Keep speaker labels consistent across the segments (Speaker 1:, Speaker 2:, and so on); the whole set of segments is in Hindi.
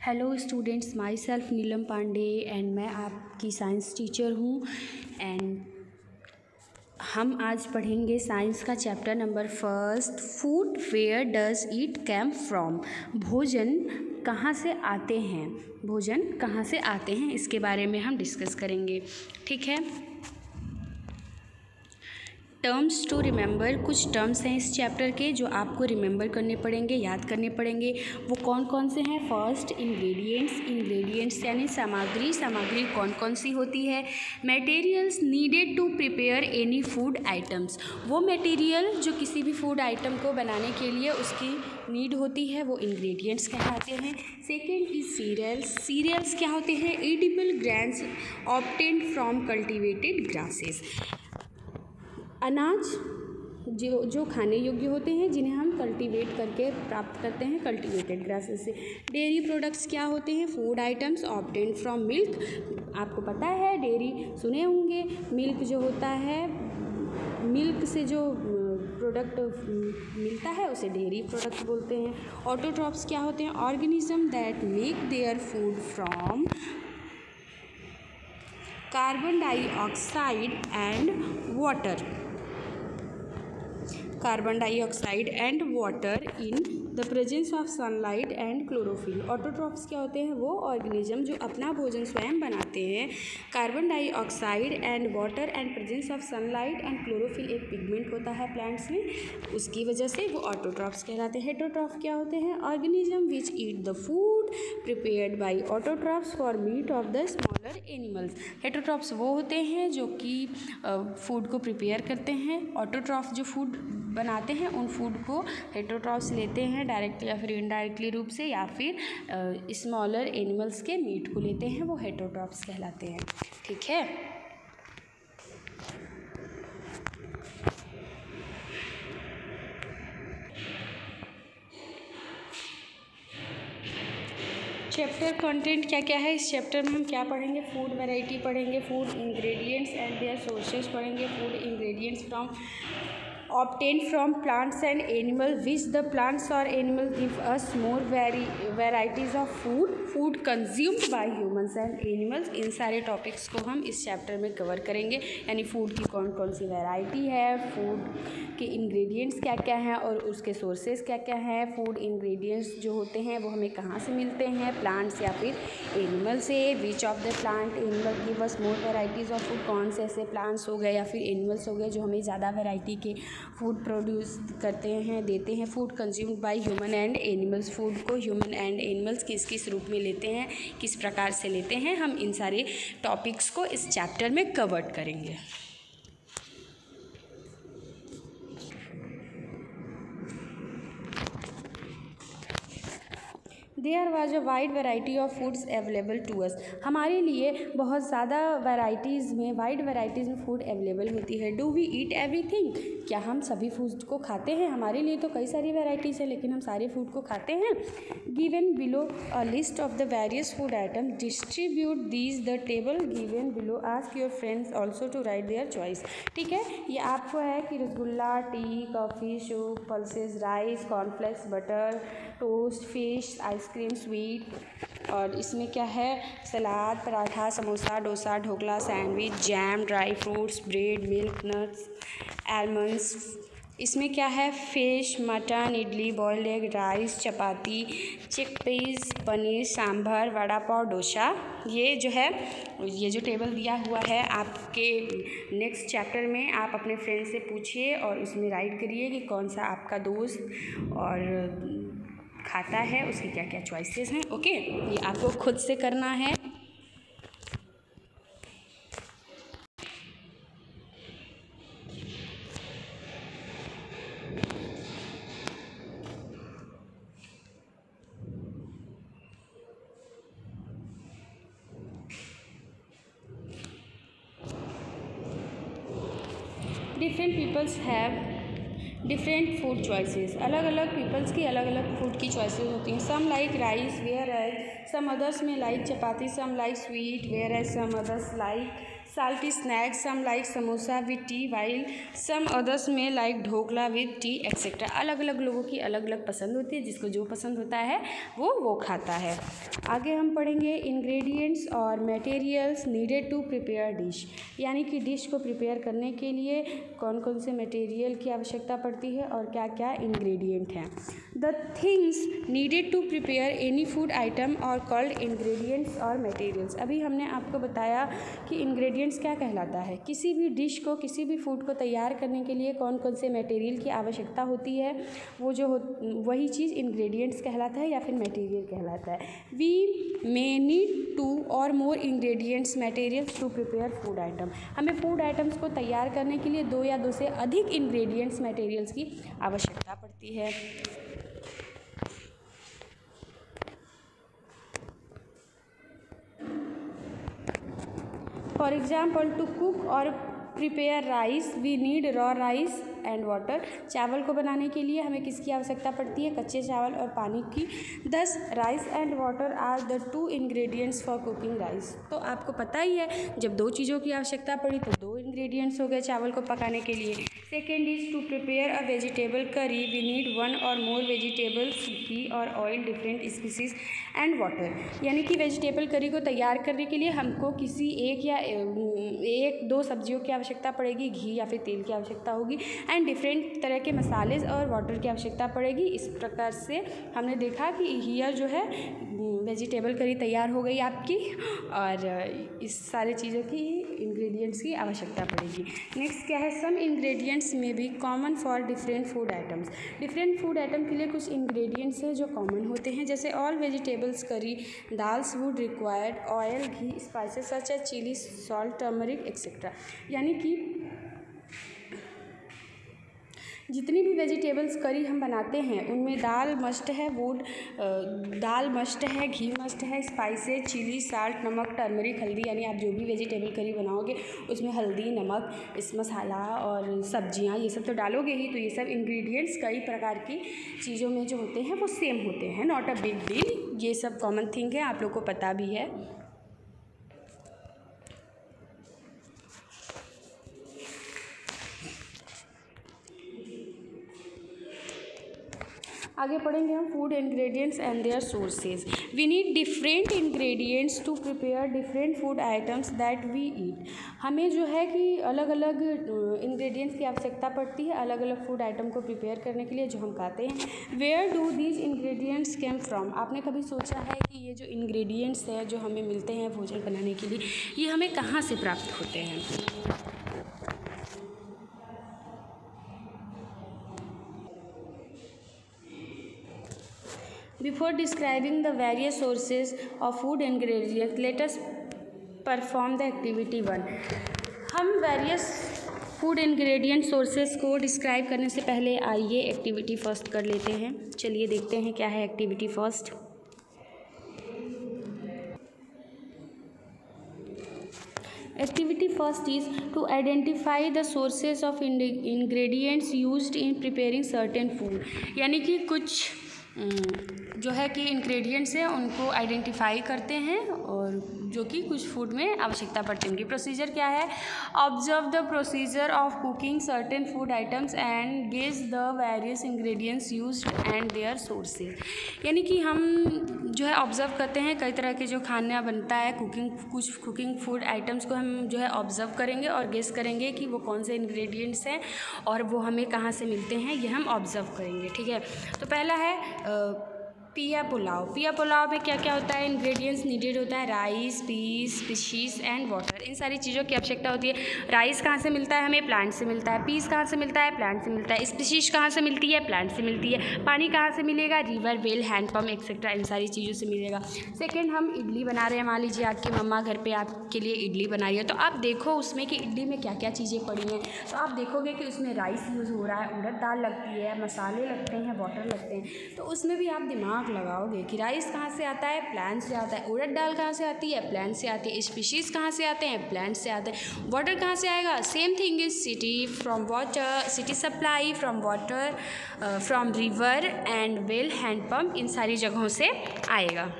Speaker 1: Hello students, myself Neelam Pandey and मैं आपकी साइंस टीचर हूँ। एंड हम आज पढ़ेंगे साइंस का chapter number first, food where does it came from. भोजन कहाँ से आते हैं, भोजन कहाँ से आते हैं, इसके बारे में हम डिस्कस करेंगे। ठीक है। टर्म्स टू रिमेंबर, कुछ टर्म्स हैं इस चैप्टर के जो आपको रिमेंबर करने पड़ेंगे, याद करने पड़ेंगे। वो कौन कौन से हैं? First, ingredients. इंग्रेडिएंट्स यानी सामग्री। सामग्री कौन कौन सी होती है? Materials needed to prepare any food items. वो मटेरियल जो किसी भी फूड आइटम को बनाने के लिए उसकी नीड होती है, वो इंग्रेडिएंट्स कहलाते हैं। Second is serials. सीरियल्स क्या होते हैं? Edible grains obtained from cultivated grasses. अनाज जो खाने योग्य होते हैं, जिन्हें हम कल्टीवेट करके प्राप्त करते हैं कल्टीवेटेड ग्रासेस से। डेयरी प्रोडक्ट्स क्या होते हैं? Food items obtained from milk. आपको पता है, डेयरी सुने होंगे। मिल्क जो होता है, मिल्क से जो प्रोडक्ट मिलता है उसे डेयरी प्रोडक्ट बोलते हैं। ऑटोट्रॉफ्स क्या होते हैं? Organism that make their food from carbon dioxide and water. Carbon dioxide and water in the presence of sunlight and chlorophyll. Autotrophs क्या होते हैं? वो ऑर्गेनिज्म जो अपना भोजन स्वयं बनाते हैं। Carbon dioxide and water and presence of sunlight and chlorophyll एक पिगमेंट होता है प्लांट्स में, उसकी वजह से वो ऑटोट्रॉफ्स कहलाते हैं। हेटरोट्रॉफ क्या होते हैं? Organism which eat the food prepared by autotrophs for meet of the smaller animals. Heterotrophs वो होते हैं जो कि फूड को प्रिपेयर करते हैं। ऑटोट्रॉफ जो फूड बनाते हैं उन फूड को हेटरोट्रॉफ्स लेते हैं डायरेक्टली या फिर इनडायरेक्टली रूप से, या फिर स्मॉलर एनिमल्स के मीट को लेते हैं, वो हेटरोट्रॉफ्स कहलाते हैं। ठीक है। चैप्टर कंटेंट क्या क्या है? इस चैप्टर में हम क्या पढ़ेंगे? फूड वैरायटी पढ़ेंगे, food ingredients and their sources पढ़ेंगे। Food ingredients from obtained from plants and animals, which the plants or animals give us more varieties of food consumed by humans and animals। इन सारे टॉपिक्स को हम इस चैप्टर में कवर करेंगे, यानी फूड की कौन कौन सी वैरायटी है, फूड के इंग्रेडिएंट्स क्या क्या हैं और उसके सोर्सेज क्या क्या हैं। फूड इंग्रेडिएंट्स जो होते हैं वो हमें कहाँ से मिलते हैं? प्लांट्स या फिर एनिमल से। Which of the plant animal give us more varieties of food. कौन से ऐसे प्लांट्स हो गए या फिर एनिमल्स हो गए जो हमें ज़्यादा वैरायटी के फूड प्रोड्यूस करते हैं, देते हैं। Food consumed by human and animals. Food को ह्यूमन एंड एनिमल्स किस किस रूप में लेते हैं, किस प्रकार से लेते हैं, हम इन सारे टॉपिक्स को इस चैप्टर में कवर करेंगे। There was a wide variety of foods available to us. हमारे लिए बहुत ज़्यादा वैराइटीज़ में, वाइड वैराइटीज़ में फूड अवेलेबल होती है। Do we eat everything? क्या हम सभी फूड को खाते हैं? हमारे लिए तो कई सारी वैराइटीज़ है, लेकिन हम सारे फूड को खाते हैं। Given below a list of the various food item, distribute these the table given below, ask your friends also to write their choice. ठीक है, ये आपको है कि rasgulla, tea, coffee, soup, pulses, rice, cornflakes, butter, toast, fish, ice cream, sweet, और इसमें क्या है? Salad, paratha, samosa, dosa, dhokla, sandwich, jam, dry fruits, bread, milk, nuts, almonds. इसमें क्या है? Fish, mutton, idli, boiled egg, rice, चपाती, चिकपीस, पनीर, सांभर, वड़ा पाव, डोसा। ये जो है, ये जो टेबल दिया हुआ है आपके नेक्स्ट चैप्टर में, आप अपने फ्रेंड से पूछिए और उसमें राइट करिए कि कौन सा आपका दोस्त और खाता है, उसकी क्या क्या चॉइसेस हैं। ओके, ये आपको खुद से करना है। Different peoples have different food choices. अलग अलग पीपल्स की अलग अलग फूड की चॉइसेस होती हैं। Some like rice whereas some others में like chapati, some like sweet whereas some others like salty snacks, some like samosa with tea, while some others may like dhokla with tea etc. अलग अलग लोगों की अलग अलग पसंद होती है, जिसको जो पसंद होता है वो खाता है। आगे हम पढ़ेंगे इंग्रेडिएंट्स और materials needed to prepare dish, यानी कि डिश को प्रिपेयर करने के लिए कौन कौन से मटेरियल की आवश्यकता पड़ती है और क्या क्या इंग्रेडिएंट हैं। The things needed to prepare any food item और कॉल्ड इंग्रेडिएंट्स और मटेरियल्स। अभी हमने आपको बताया कि इंग्रेडिएंट्स क्या कहलाता है। किसी भी डिश को, किसी भी फूड को तैयार करने के लिए कौन कौन से मटेरियल की आवश्यकता होती है, वो जो वही चीज़ इंग्रेडिएंट्स कहलाता है या फिर मटेरियल कहलाता है। We may need two or more ingredients materials to prepare food item. हमें फूड आइटम्स को तैयार करने के लिए 2 या 2 से अधिक इंग्रेडिएंट्स मटेरियल्स की आवश्यकता पड़ती है। For example, to cook or prepare rice, we need raw rice and water. चावल को बनाने के लिए हमें किसकी आवश्यकता पड़ती है? कच्चे चावल और पानी की। Thus, rice and water are the 2 ingredients for cooking rice. तो आपको पता ही है, जब 2 चीज़ों की आवश्यकता पड़ी तो 2 इंग्रेडिएंट्स हो गए चावल को पकाने के लिए। Second is to prepare a vegetable curry, we need 1 or more vegetables, ghee or oil, different spices and water. यानी कि वेजिटेबल करी को तैयार करने के लिए हमको किसी एक या 1-2 सब्जियों की आवश्यकता पड़ेगी, घी या फिर तेल की आवश्यकता होगी, एंड डिफरेंट तरह के मसाले और वाटर की आवश्यकता पड़ेगी। इस प्रकार से हमने देखा कि हियर जो है वेजिटेबल करी तैयार हो गई आपकी, और इस सारी चीज़ों की इंग्रेडिएंट्स की आवश्यकता पड़ेगी। नेक्स्ट क्या है? Some ingredients may be common for different food items. Different food item के लिए कुछ इंग्रेडिएंट्स हैं जो कॉमन होते हैं, जैसे all vegetables curry, dals would required oil, ghee, spices such as chilli, salt, turmeric etcetera. यानी कि जितनी भी वेजिटेबल्स करी हम बनाते हैं उनमें दाल मस्ट है, दाल मस्ट है, घी मस्ट है, स्पाइसेस, चिली, साल्ट, नमक, टर्मरिक, हल्दी। यानी आप जो भी वेजिटेबल करी बनाओगे उसमें हल्दी, नमक, इस मसाला और सब्जियां ये सब तो डालोगे ही। तो ये सब इंग्रेडिएंट्स कई प्रकार की चीज़ों में जो होते हैं वो सेम होते हैं, नॉट अ बिग डील। ये सब कॉमन थिंग है, आप लोग को पता भी है। आगे पढ़ेंगे हम food ingredients and their sources. We need different ingredients to prepare different food items that we eat. हमें जो है कि अलग अलग इंग्रेडिएंट्स की आवश्यकता पड़ती है अलग अलग फूड आइटम को प्रिपेयर करने के लिए जो हम खाते हैं। Where do these ingredients came from? आपने कभी सोचा है कि ये जो इंग्रेडिएंट्स हैं जो हमें मिलते हैं भोजन बनाने के लिए, ये हमें कहाँ से प्राप्त होते हैं? Before describing the various sources of food ingredients, let us perform the activity 1. हम various फूड इंग्रेडिएंट सोर्सेज को डिस्क्राइब करने से पहले आइए एक्टिविटी फर्स्ट कर लेते हैं। चलिए देखते हैं क्या है activity first. Activity first is to identify the sources of ingredients used in preparing certain food. यानी कि कुछ जो है कि इंग्रेडिएंट्स हैं उनको आइडेंटिफाई करते हैं और जो कि कुछ फूड में आवश्यकता पड़ती है उनकी। प्रोसीजर क्या है? Observe the procedure of cooking certain food items and gauge the various ingredients used and their sources. यानी कि हम जो है ऑब्जर्व करते हैं कई तरह के जो खाना बनता है कुछ कुकिंग फूड आइटम्स को हम जो है ऑब्जर्व करेंगे और गेस करेंगे कि वो कौन से इंग्रेडिएंट्स हैं और वो हमें कहाँ से मिलते हैं, ये हम ऑब्जर्व करेंगे। ठीक है, तो पहला है पिया पुलाव। पिया पुलाव में क्या क्या होता है? इंग्रेडिएंट्स नीडेड होता है rice, peas, spices and water. इन सारी चीज़ों की आवश्यकता होती है। राइस कहाँ से मिलता है? हमें प्लांट से मिलता है। पीस कहाँ से मिलता है? प्लांट से मिलता है। स्पीशीज कहाँ से मिलती है? प्लांट से मिलती है। पानी कहाँ से मिलेगा? रिवर, वेल, हैंडपम्प एक्सेट्रा, इन सारी चीज़ों से मिलेगा। सेकेंड, हम इडली बना रहे हैं। मान लीजिए आपकी मम्मा घर पर आपके लिए इडली बना रही है, तो आप देखो उसमें कि इडली में क्या क्या चीज़ें पड़ी हैं। तो आप देखोगे कि उसमें राइस यूज़ हो रहा है, उड़द दाल लगती है, मसाले लगते हैं, वाटर लगते हैं। तो उसमें भी आप दिमाग लगाओगे कि राइस कहाँ से आता है? प्लांट से आता है। उड़द दाल कहाँ से आती है? प्लांट से आती है। स्पीशीज़ कहाँ से आते हैं? प्लांट से आते हैं। वाटर कहाँ से आएगा? Same thing is city from water, city supply from water, from river and well, hand pump, इन सारी जगहों से आएगा।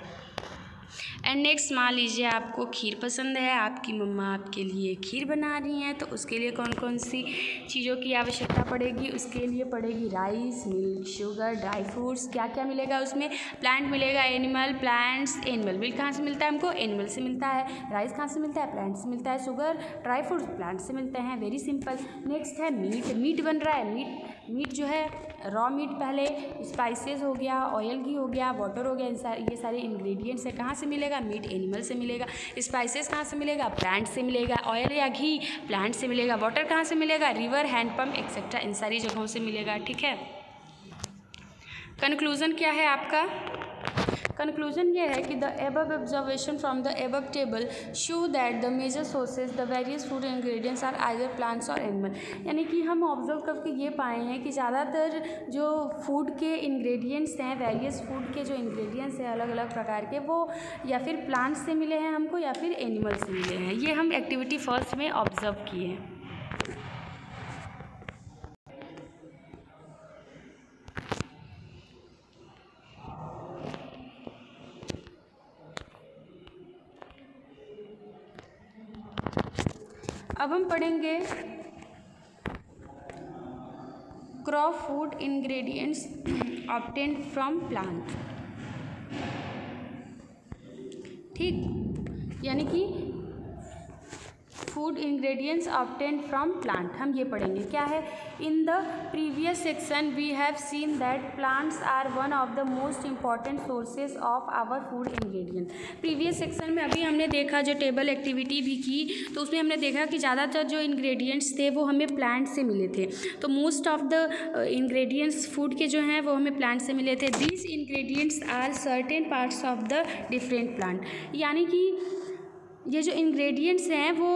Speaker 1: एंड नेक्स्ट मान लीजिए आपको खीर पसंद है, आपकी मम्मा आपके लिए खीर बना रही हैं, तो उसके लिए कौन कौन सी चीज़ों की आवश्यकता पड़ेगी? उसके लिए पड़ेगी rice, milk, sugar, dry fruits. क्या क्या मिलेगा उसमें? प्लांट मिलेगा, एनिमल, प्लांट्स, एनिमल। मिल्क कहाँ से मिलता है हमको? एनिमल से मिलता है। राइस कहाँ से मिलता है? प्लांट से मिलता है। शुगर, ड्राई फ्रूट्स प्लांट से मिलते हैं। Very simple. नेक्स्ट है मीट। मीट बन रहा है। मीट जो है रॉ मीट, पहले स्पाइसेस हो गया, ऑयल घी हो गया, वाटर हो गया, ये सारे इंग्रेडिएंट्स है। कहाँ से मिलेगा? मीट एनिमल से मिलेगा। स्पाइसेस कहाँ से मिलेगा? प्लांट से मिलेगा। ऑयल या घी प्लांट से मिलेगा। वाटर कहाँ से मिलेगा? रिवर, हैंडपम्प एक्सेट्रा, इन सारी जगहों से मिलेगा। ठीक है। कंक्लूजन क्या है आपका? कंक्लूजन ये है कि the above observation from the above table show that the major sources the various food ingredients are either plants और एनिमल। यानी कि हम ऑब्जर्व करके ये पाए हैं कि ज़्यादातर जो फूड के इंग्रेडिएंट्स हैं, वेरियस फूड के जो इंग्रेडिएंट्स हैं अलग अलग प्रकार के, वो या फिर प्लांट्स से मिले हैं हमको या फिर एनिमल से मिले हैं। ये हम एक्टिविटी फर्स्ट में ऑब्जर्व किए हैं। अब हम पढ़ेंगे crop food ingredients obtained from plant. ठीक, यानी कि food ingredients obtained from plant हम ये पढ़ेंगे। क्या है? In the previous section we have seen that plants are one of the most important sources of our food ingredient. Previous section में अभी हमने देखा, जो टेबल एक्टिविटी भी की, तो उसमें हमने देखा कि ज़्यादातर जो इंग्रेडिएंट्स थे वो हमें प्लांट से मिले थे। तो most of the ingredients food के जो हैं वो हमें प्लांट से मिले थे। These ingredients are certain parts of the different plant. यानी कि ये जो इंग्रेडिएंट्स हैं वो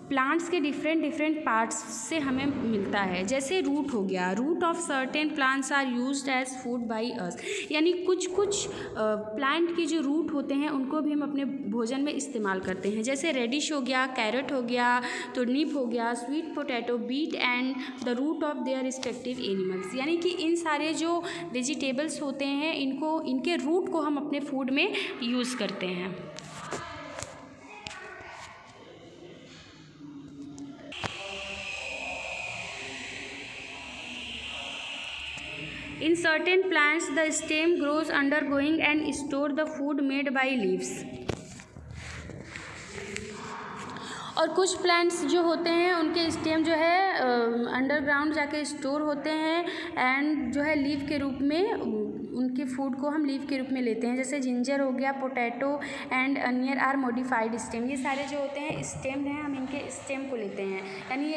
Speaker 1: प्लांट्स के डिफरेंट पार्ट्स से हमें मिलता है। जैसे रूट हो गया, root of certain plants are used as food by us. यानी कुछ प्लांट के जो रूट होते हैं उनको भी हम अपने भोजन में इस्तेमाल करते हैं। जैसे रेडिश हो गया, कैरेट हो गया, तुर्निप हो गया, sweet potato, beet and the root of their respective animals. यानी कि इन सारे जो वेजिटेबल्स होते हैं इनके रूट को हम अपने फूड में यूज़ करते हैं। In certain plants, the stem grows undergoing and store the food made by leaves. और कुछ प्लांट्स जो होते हैं उनके स्टेम जो है अंडरग्राउंड जाके स्टोर होते हैं एंड जो है लीव के रूप में उनके फूड को हम लीव के रूप में लेते हैं। जैसे जिंजर हो गया, potato and onion are modified stem. ये सारे जो होते हैं स्टेम हैं, हम इनके स्टेम को लेते हैं। यानी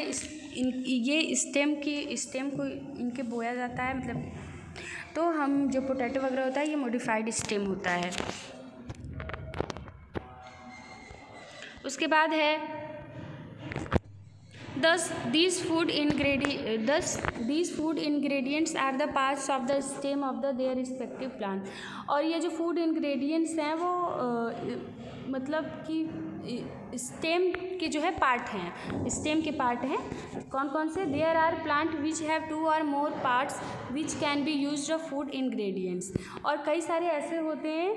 Speaker 1: ये स्टेम को इनके बोया जाता है, मतलब तो हम जो पोटैटो वगैरह होता है ये मॉडिफाइड स्टेम होता है। उसके बाद है these food ingredients are the parts of the stem of their respective plant। और ये जो फूड इंग्रेडिएंट्स हैं वो मतलब कि स्टेम के जो है पार्ट हैं, स्टेम के पार्ट हैं। कौन कौन से? There are plant which have 2 or more parts which can be used of food ingredients. और कई सारे ऐसे होते हैं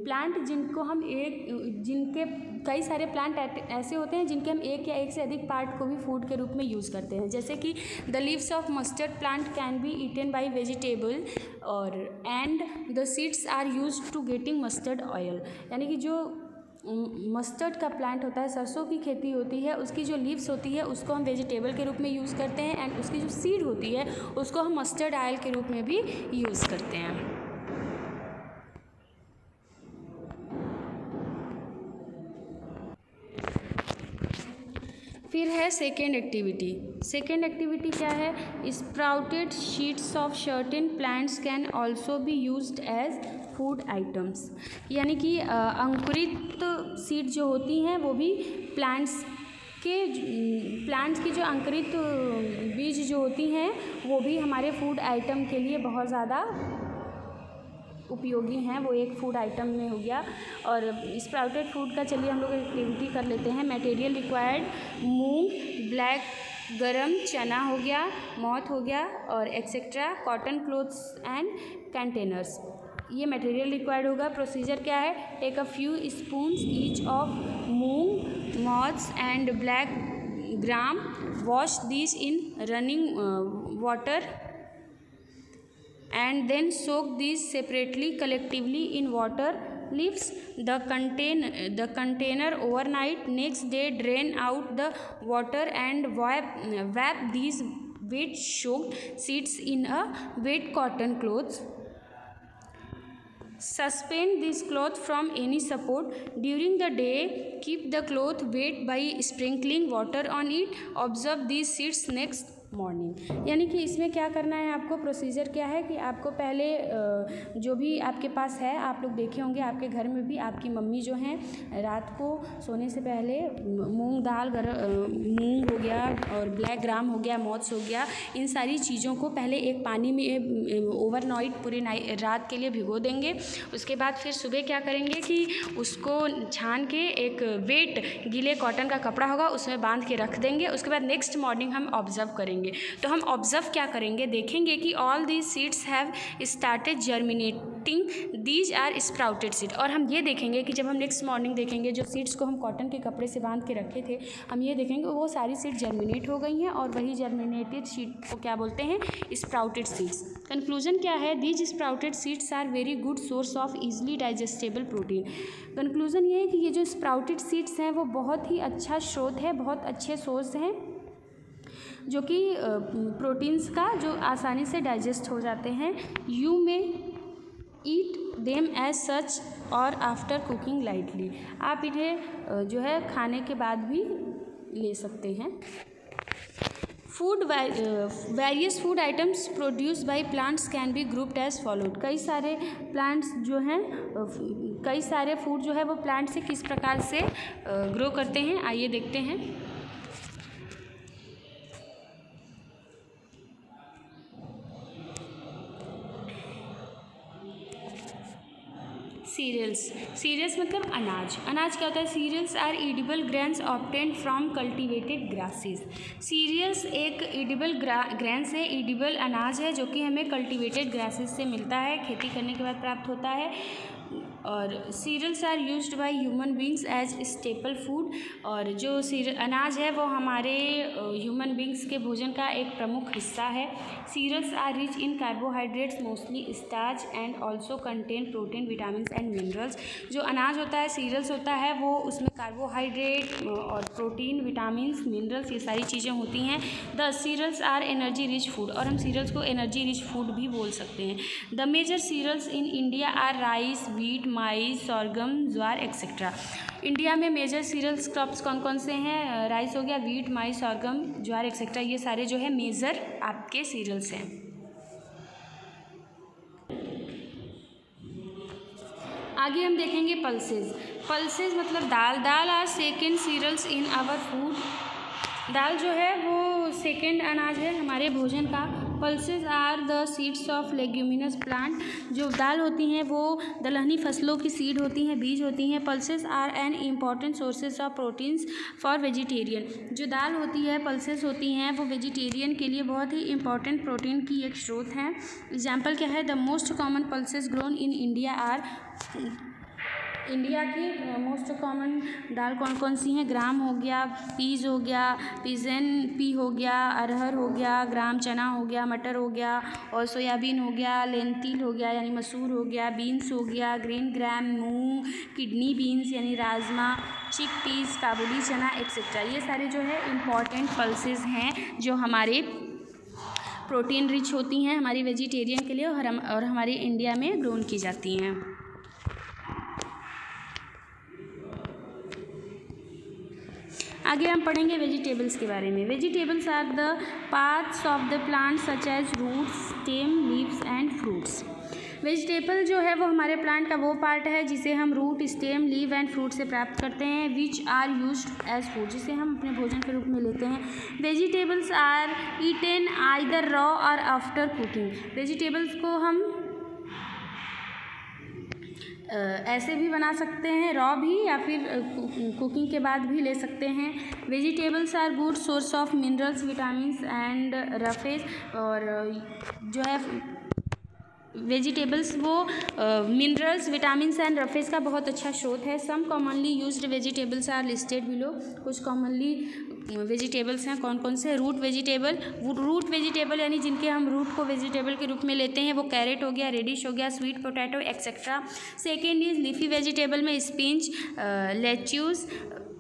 Speaker 1: प्लांट जिनके कई सारे प्लांट ऐसे होते हैं जिनके हम एक या एक से अधिक पार्ट को भी फूड के रूप में यूज़ करते हैं। जैसे कि the leaves of mustard plant can be eaten by vegetable और and the seeds are used to getting mustard oil. यानी कि जो मस्टर्ड का प्लांट होता है, सरसों की खेती होती है, उसकी जो लीव्स होती है उसको हम वेजिटेबल के रूप में यूज़ करते हैं एंड उसकी जो सीड होती है उसको हम मस्टर्ड ऑयल के रूप में भी यूज़ करते हैं। फिर है सेकेंड एक्टिविटी। सेकेंड एक्टिविटी क्या है? Sprouted seeds of certain plants can also be used as food items. यानी कि अंकुरित सीड जो होती हैं वो भी प्लांट्स की जो अंकुरित बीज जो होती हैं वो भी हमारे फूड आइटम के लिए बहुत ज़्यादा उपयोगी हैं। वो एक फूड आइटम में हो गया। और स्प्राउटेड फूड का चलिए हम लोग एक्टिविटी कर लेते हैं। मटेरियल रिक्वायर्ड मूंग, ब्लैक गरम चना हो गया, मॉथ हो गया और etcetera, cotton clothes and containers. ये मटेरियल रिक्वायर्ड होगा। प्रोसीजर क्या है, take a few spoons each of moong moths and black gram, wash this in running water and then soak these separately collectively in water. Leaves the container overnight. Next day drain out the water and wrap these wet soaked seeds in a wet cotton cloth. Suspend this cloth from any support. During the day keep the cloth wet by sprinkling water on it. Observe these seeds next morning. यानी कि इसमें क्या करना है आपको, प्रोसीजर क्या है कि आपको पहले जो भी आपके पास है, आप लोग देखे होंगे आपके घर में भी आपकी मम्मी जो हैं रात को सोने से पहले मूंग दाल मूंग हो गया और ब्लैक ग्राम हो गया, मॉड्स हो गया, इन सारी चीज़ों को पहले एक पानी में ओवरनाइट पूरी रात के लिए भिगो देंगे। उसके बाद फिर सुबह क्या करेंगे कि उसको छान के एक वेट गीले कॉटन का कपड़ा होगा उसमें बांध के रख देंगे। उसके बाद नेक्स्ट मॉर्निंग हम ऑब्जर्व करेंगे। तो हम ऑब्जर्व क्या करेंगे, देखेंगे कि all these seeds have started germinating, these are sprouted seed. और हम ये देखेंगे कि जब हम नेक्स्ट मॉर्निंग देखेंगे जो सीड्स को हम कॉटन के कपड़े से बांध के रखे थे, हम ये देखेंगे वो सारी सीड जर्मिनेट हो गई हैं और वही जर्मिनेटेड सीड को क्या बोलते हैं, स्प्राउटेड सीड्स। कंक्लूजन क्या है, these sprouted seeds are very good source of easily digestible protein. Conclusion ये है कि ये जो स्प्राउटेड सीड्स हैं वो बहुत ही अच्छा स्रोत है, बहुत अच्छे सोर्स हैं जो कि प्रोटीन्स का जो आसानी से डाइजेस्ट हो जाते हैं। यू में ईट देम एज सच और आफ्टर कुकिंग लाइटली। आप इन्हें जो है खाने के बाद भी ले सकते हैं। Food various food items produce by plants can be grouped as followed. कई सारे प्लांट्स जो हैं, कई सारे फूड जो है वो प्लांट से किस प्रकार से ग्रो करते हैं, आइए देखते हैं। सीरियल्स मतलब अनाज। अनाज क्या होता है, cereals are edible grains obtained from cultivated grasses. Cereals एक ईडिबल ग्रेन्स है, ईडिबल अनाज है जो कि हमें कल्टिवेटेड ग्रासेस से मिलता है, खेती करने के बाद प्राप्त होता है। और cereals are used by human beings as staple food. और जो अनाज है वो हमारे ह्यूमन बींग्स के भोजन का एक प्रमुख हिस्सा है। Cereals are rich in carbohydrates mostly starch and also contain protein vitamin and minerals. जो अनाज होता है, सीरियल्स होता है, वो उसमें कार्बोहाइड्रेट और प्रोटीन विटामिन मिनरल्स ये सारी चीज़ें होती हैं। The cereals are energy rich food, और हम सीरियल्स को एनर्जी रिच फूड भी बोल सकते हैं। The major cereals in India are rice, wheat, maize, sorghum, jowar etcetera. India में मेजर सीरियल्स क्रॉप्स कौन कौन से हैं, राइस हो गया, wheat, maize, sorghum, jowar etcetera, ये सारे जो है मेजर आपके सीरियल्स हैं। आगे हम देखेंगे पल्सेस। पल्सेस मतलब दाल। Dal are second cereals in our food. दाल जो है वो सेकेंड अनाज है हमारे भोजन का। Pulses are the seeds of leguminous plant. जो दाल होती हैं वो दलहनी फसलों की सीड होती हैं, बीज होती हैं। Pulses are an important sources of proteins for vegetarian. जो दाल होती है, पल्सेस होती हैं, वो वेजिटेरियन के लिए बहुत ही इंपॉर्टेंट प्रोटीन की एक स्रोत हैं। एग्जाम्पल क्या है, the most common pulses grown in India are. India की मोस्ट कॉमन दाल कौन कौन सी हैं, ग्राम हो गया, पीज हो गया, पिजन पी हो गया, अरहर हो गया, ग्राम चना हो गया, मटर हो गया, और सोयाबीन हो गया, लेंटिल हो गया यानी मसूर हो गया, बीन्स हो गया, ग्रीन ग्राम, मूंग, किडनी बीन्स यानी राजमा, चिक पीस, काबुली चना एक्सेट्रा। ये सारे जो है इम्पॉर्टेंट पल्सेस हैं जो हमारे प्रोटीन रिच होती हैं हमारी वेजिटेरियन के लिए, और हमारी इंडिया में ग्रोन की जाती हैं। आगे हम पढ़ेंगे वेजिटेबल्स के बारे में। Vegetables are the parts of the plant such as roots, stem, leaves and fruits. Vegetable जो है वो हमारे प्लांट का वो पार्ट है जिसे हम root, stem, leaf and fruit से प्राप्त करते हैं। Which are used as food, जिसे हम अपने भोजन के रूप में लेते हैं। Vegetables are eaten either raw और आफ्टर कुकिंग। वेजिटेबल्स को हम ऐसे भी बना सकते हैं, रॉ भी, या फिर कुकिंग के बाद भी ले सकते हैं। Vegetables are good source of minerals, vitamin and roughage. और जो है वेजिटेबल्स वो मिनरल्स, विटामिन्स एंड रफेज का बहुत अच्छा स्रोत है। Some commonly used vegetables are listed below. कुछ कॉमनली वेजिटेबल्स हैं, कौन कौन से? रूट वेजिटेबल यानी जिनके हम रूट को वेजिटेबल के रूप में लेते हैं, वो कैरेट हो गया, रेडिश हो गया, sweet potato etcetera. Second is leafy vegetable में स्पिंच, लेट्यूस,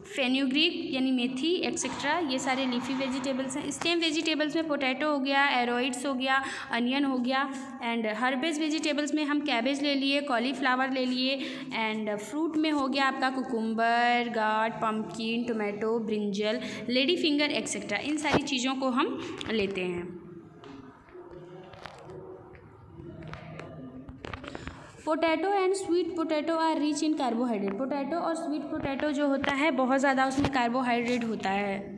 Speaker 1: फेन्यूग्रीक यानी मेथी एक्सेट्रा, ये सारे लीफी वेजिटेबल्स हैं। स्टेम वेजिटेबल्स में पोटैटो हो गया, एरोइड्स हो गया, अनियन हो गया। एंड हर्बेज वेजिटेबल्स में हम कैबेज ले लिए, कॉलीफ्लावर ले लिए। एंड फ्रूट में हो गया आपका cucumber, gourd, pumpkin, tomato, brinjal, lady finger etcetera. इन सारी चीज़ों को हम लेते हैं। Potato and sweet potato are rich in carbohydrate. Potato और स्वीट पोटैटो जो होता है बहुत ज़्यादा उसमें कार्बोहाइड्रेट होता है।